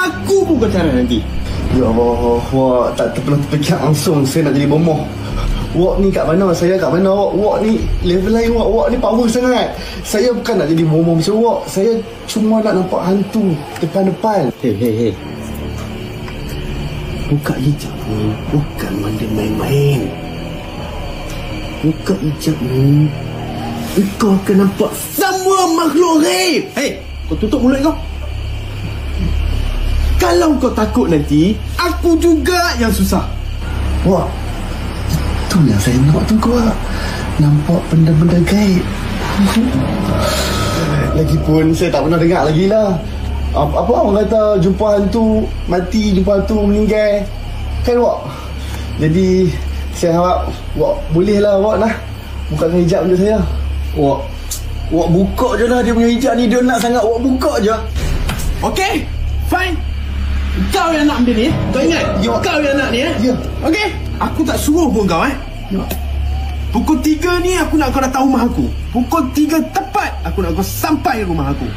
aku pun kau cara nanti. Ya Allah, Wak tak pernah terfikir langsung saya nak jadi bomoh. Wak ni kat mana, saya kat mana. Wak ni level lain. Wak ni power sangat. Saya bukan nak jadi bomoh macam Wak. Saya cuma nak nampak hantu depan-depan. Hei. Buka hijab ni bukan benda main-main. Buka hijab ni, kau akan nampak semua makhluk gaib. Hei, kau tutup mulut kau. Kalau kau takut nanti, aku juga yang susah. Wak, itu yang saya nak tu kau. Nampak benda-benda gaib. Lagipun saya tak pernah dengar lagi lah. Apa orang kata jumpa hantu mati, jumpa hantu meninggal. Kan Wak? Jadi saya harap Wak bolehlah Wak lah bukakan hijab untuk saya. Wak buka je lah dia punya hijab ni. Dia nak sangat Wak buka je. Okey, fine. Kau yang nak benda ni. Kau ingat? Ya. Kau yang nak ni Ya. Okey, aku tak suruh pun kau Ya. Pukul 3 ni aku nak kau datang rumah aku. Pukul 3 tepat aku nak kau sampai rumah aku.